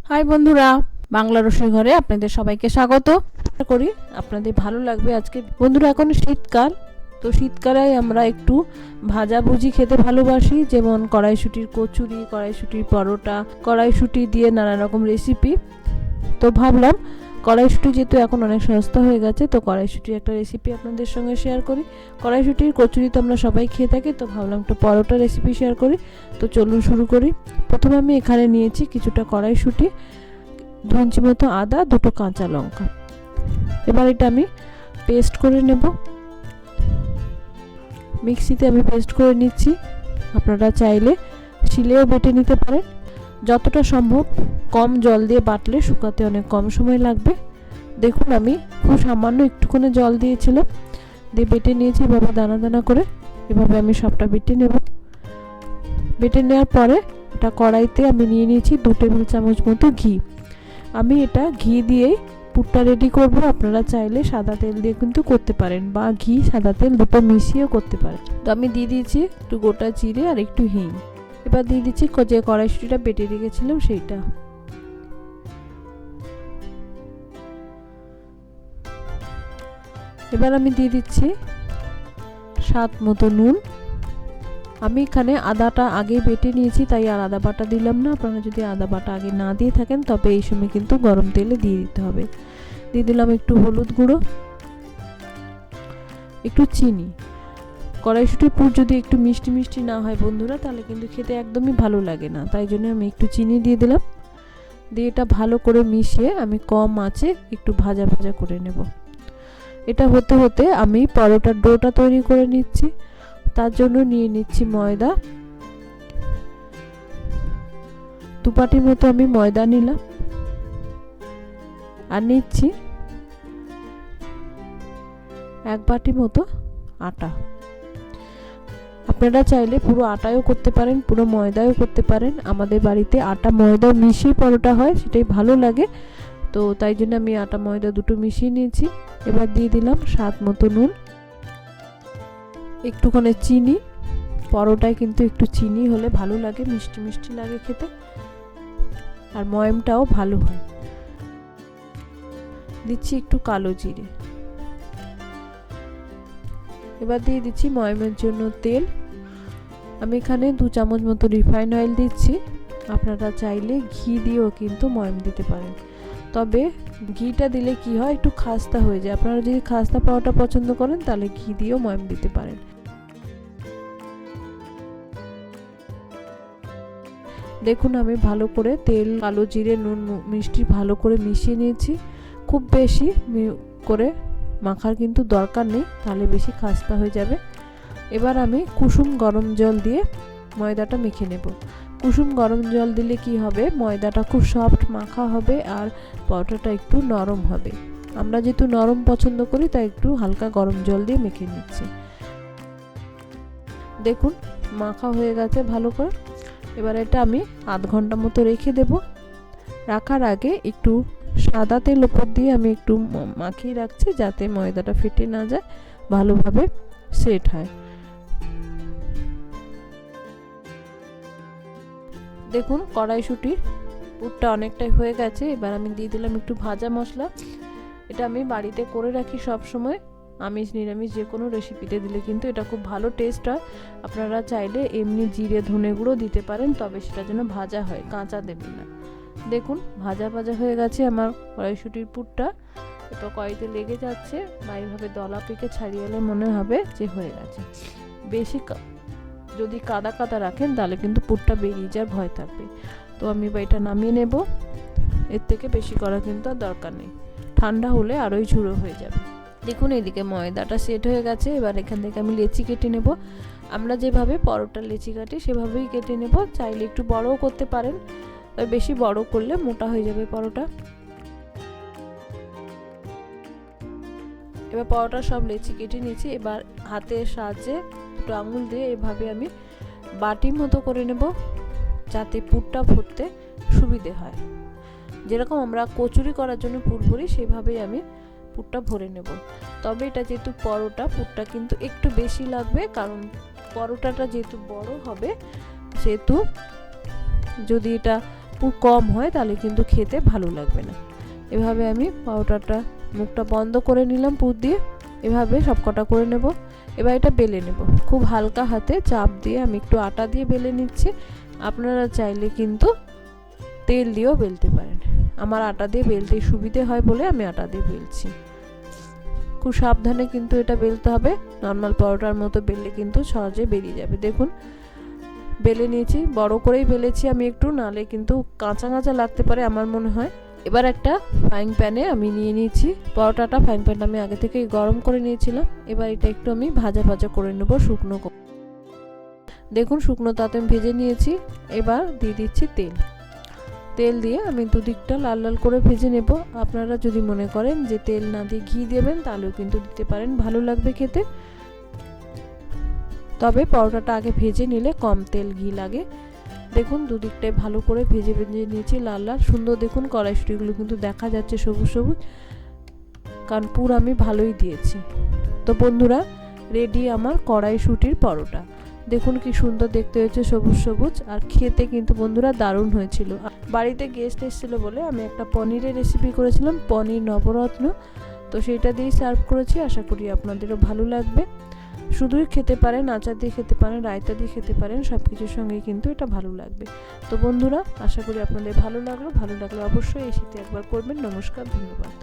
High বন্ধুরা, বাংলা রসোই ঘরে আপনাদের সবাইকে স্বাগত। আশা করি আপনাদের ভালো লাগবে। আজকে বন্ধুরা এখন শীতকাল, তো শীতকালে আমরা একটু ভাজাভুজি খেতে ভালোবাসি, যেমন কড়াইশুঁটির কচুরি, কড়াইশুঁটির পরোটা, কড়াইশুঁটি দিয়ে নানা রকম রেসিপি। তো ভাবলাম কড়াইশুঁটি যেহেতু এখন অনেক সস্তা হয়ে গেছে, তো কড়াইশুঁটির একটা রেসিপি আপনাদের সঙ্গে শেয়ার করি। কড়াইশুঁটির কচুরি তো আমরা সবাই খেয়ে থাকি, তো ভাবলাম একটু পরোটা রেসিপি শেয়ার করি। তো চলুন শুরু করি। প্রথমে আমি এখানে নিয়েছি কিছুটা কড়াইশুঁটি, 2 ইঞ্চি মতো আদা, 2টো কাঁচা লঙ্কা। এবার এটা আমি পেস্ট করে নেব। মিক্সিতে আমি পেস্ট করে নিচ্ছি। আপনারা চাইলে শিলেও বেটে নিতে পারেন। যতটা সম্ভব কম জল দিয়ে বাটলে শুকাতে অনেক কম সময় লাগবে। দেখুন আমি খুব সামান্য একটুখানি জল দিয়েছিলাম, দিয়ে বেটে নিয়েছি এভাবে দানা দানা করে। এভাবে আমি সবটা বেটে নেব। বেটে নেওয়ার পরে এটা কড়াইতে আমি নিয়ে নিয়েছি 2 টেবিল চামচ মতো ঘি। আমি এটা ঘি দিয়েই পুরটা রেডি করব। আপনারা চাইলে সাদা তেল দিয়ে কিন্তু করতে পারেন, বা ঘি সাদা তেল দুটো মিশিয়েও করতে পারেন। তো আমি দিয়ে দিয়েছি একটু গোটা জিরে আর একটু হিং। এবার দিয়ে দিচ্ছি যে কড়াইশুঁটিটা বেটে রেখেছিলাম সেইটা। এবার আমি দিয়ে দিচ্ছি স্বাদ মতো নুন। আমি এখানে আদাটা আগে বেটে নিয়েছি, তাই আর আদা বাটা দিলাম না। আপনারা যদি আদা বাটা আগে না দিয়ে থাকেন তবে এই সময় কিন্তু গরম তেলে দিয়ে দিতে হবে। দিয়ে দিলাম একটু হলুদ গুঁড়ো, একটু চিনি। কড়াইশুঁটির পুর যদি একটু মিষ্টি মিষ্টি না হয় বন্ধুরা, তাহলে কিন্তু খেতে একদমই ভালো লাগে না, তাই জন্য আমি একটু চিনি দিয়ে দিলাম। দিয়ে এটা ভালো করে মিশিয়ে আমি কম আঁচে একটু ভাজা ভাজা করে নেব। এটা হতে হতে আমি পরোটার ডোটা তৈরি করে নিচ্ছি। তার জন্য নিয়ে নিচ্ছি ময়দা, 2 বাটি মতো আমি ময়দা নিলাম। আর নিচ্ছি 1 বাটি মতো আটা। আপনারা চাইলে পুরো আটায়ও করতে পারেন, পুরো ময়দায়ও করতে পারেন। আমাদের বাড়িতে আটা ময়দা মিশিয়ে পরোটা হয়, সেটাই ভালো লাগে, তো তাই জন্য আমি আটা ময়দা দুটো মিশিয়ে নিয়েছি। এবার দিয়ে দিলাম স্বাদ মতো নুন, একটুখানি চিনি। পরোটায় কিন্তু একটু চিনি হলে ভালো লাগে, মিষ্টি মিষ্টি লাগে খেতে, আর ময়মটাও ভালো হয়। দিচ্ছি একটু কালো জিরে। এবার দিয়ে দিচ্ছি ময়মের জন্য তেল। আমি এখানে 2 চামচ মতো রিফাইন অয়েল দিচ্ছি। আপনারা চাইলে ঘি দিয়েও কিন্তু ময়ম দিতে পারেন, তবে ঘিটা দিলে কি হয়, একটু খাস্তা হয়ে যায়। আপনারা যদি খাস্তা পাওয়াটা পছন্দ করেন তাহলে ঘি দিয়েও ময়ম দিতে পারেন। দেখুন আমি ভালো করে তেল, কালো জিরে, নুন, মিষ্টি ভালো করে মিশিয়ে নিয়েছি। খুব বেশি করে মাখার কিন্তু দরকার নেই, তাহলে বেশি খাস্তা হয়ে যাবে। এবার আমি কুসুম গরম জল দিয়ে ময়দাটা মেখে নেব। কুসুম গরম জল দিলে কি হবে, ময়দাটা খুব সফট মাখা হবে আর পরোটাটা একটু নরম হবে। আমরা যেহেতু নরম পছন্দ করি, তাই একটু হালকা গরম জল দিয়ে মেখে নিচ্ছি। দেখুন মাখা হয়ে গেছে ভালো করে। এবার এটা আমি আধ ঘন্টা মতো রেখে দেব। রাখার আগে একটু সাদা তেল উপর দিয়ে আমি একটু মাখিয়ে রাখছি, যাতে ময়দাটা ফেটে না যায়, ভালোভাবে সেট হয়। দেখুন কড়াইশুঁটির পুরটা অনেকটাই হয়ে গেছে। এবার আমি দিয়ে দিলাম একটু ভাজা মশলা। এটা আমি বাড়িতে করে রাখি সব সময়। আমিষ নিরামিষ যে কোনো রেসিপিতে দিলে কিন্তু এটা খুব ভালো টেস্ট হয়। আপনারা চাইলে এমনি জিরে ধনে গুঁড়ো দিতে পারেন, তবে সেটা যেন ভাজা হয়, কাঁচা দেবেন না। দেখুন ভাজা ভাজা হয়ে গেছে আমার কড়াইশুঁটির পুরটা। এবার কড়াইতে লেগে যাচ্ছে, বা এইভাবে দলা পেকে ছাড়িয়ে এলে মনে হবে যে হয়ে গেছে। বেশি যদি কাদা কাদা রাখেন তাহলে কিন্তু পুরটা বেরিয়ে যাওয়ার ভয় থাকবে। তো আমি এটা নামিয়ে নেব। এর থেকে বেশি করা কিন্তু আর দরকার নেই, ঠান্ডা হলে আরোই ঝুড়ো হয়ে যাবে। দেখুন এদিকে ময়দাটা সেট হয়ে গেছে। এবার এখান থেকে আমি লেচি কেটে নেব। আমরা যেভাবে পরোটার লেচি কাটি সেভাবেই কেটে নেব। চাইলে একটু বড়ও করতে পারেন, তবে বেশি বড় করলে মোটা হয়ে যাবে পরোটা। এবার পরোটা সব লেচি কেটে নিয়েছি। এবার হাতের সাহায্যে একটু আঙুল দিয়ে এভাবে আমি বাটি মতো করে নেব, যাতে পুরটা ভরতে সুবিধে হয়। যেরকম আমরা কচুরি করার জন্য পুর ভরি, সেভাবেই আমি পুরটা ভরে নেব। তবে এটা যেহেতু পরোটা, পুরটা কিন্তু একটু বেশি লাগবে, কারণ পরোটাটা যেহেতু বড় হবে, সেহেতু যদি এটা পুর কম হয় তাহলে কিন্তু খেতে ভালো লাগবে না। এভাবে আমি পাউডারটা মুখটা বন্ধ করে নিলাম পুর দিয়ে, এভাবে সবকটা করে নেব। এবার এটা বেলে নেব, খুব হালকা হাতে চাপ দিয়ে আমি একটু আটা দিয়ে বেলে নিচ্ছি। আপনারা চাইলে কিন্তু তেল দিয়েও বেলতে পারেন, আমার আটা দিয়ে বেলতে সুবিধে হয় বলে আমি আটা দিয়ে বেলছি। খুব সাবধানে কিন্তু এটা বেলতে হবে, নর্মাল পরোটার মতো বেললে কিন্তু সহজে বেরিয়ে যাবে। দেখুন বেলে নিয়েছি, বড় করেই বেলেছি আমি একটু, নালে কিন্তু কাঁচা কাঁচা লাগতে পারে আমার মনে হয়। এবার একটা ফ্রাইং প্যানে আমি নিয়ে নিয়েছি পরোটাটা, ফ্রাইং প্যানটা আমি আগে থেকেই গরম করে নিয়েছিলাম। এবার এটা একটু আমি ভাজা ভাজা করে নেব শুকনো। দেখুন শুকনো তাতে আমি ভেজে নিয়েছি। এবার দিয়ে দিচ্ছি তেল, তেল দিয়ে আমি দুদিকটা লাল লাল করে ভেজে নেব। আপনারা যদি মনে করেন যে তেল না দিয়ে ঘি দেবেন তাহলেও কিন্তু দিতে পারেন, ভালো লাগবে খেতে। তবে পরোটাটা আগে ভেজে নিলে কম তেল ঘি লাগে। দেখুন দুদিকটাই ভালো করে ভেজে ভেজে নিয়েছি লাল লাল সুন্দর। দেখুন কড়াইশুঁটিগুলো কিন্তু দেখা যাচ্ছে সবুজ সবুজ, কারণ পুর আমি ভালোই দিয়েছি। তো বন্ধুরা রেডি আমার কড়াইশুঁটির পরোটা। দেখুন কি সুন্দর দেখতে হয়েছে, সবুজ সবুজ, আর খেতে কিন্তু বন্ধুরা দারুণ হয়েছিল। বাড়িতে গেস্ট এসেছিল বলে আমি একটা পনিরের রেসিপি করেছিলাম, পনির নবরত্ন, তো সেটা দিয়েই সার্ভ করেছি। আশা করি আপনাদেরও ভালো লাগবে। শুধুই খেতে পারেন, আচার দিয়ে খেতে পারেন, রায়তা দিয়ে খেতে পারেন, সব কিছুর সঙ্গেই কিন্তু এটা ভালো লাগবে। তো বন্ধুরা আশা করি আপনাদের ভালো লাগলো অবশ্যই এই শীতে একবার করবেন। নমস্কার, ধন্যবাদ।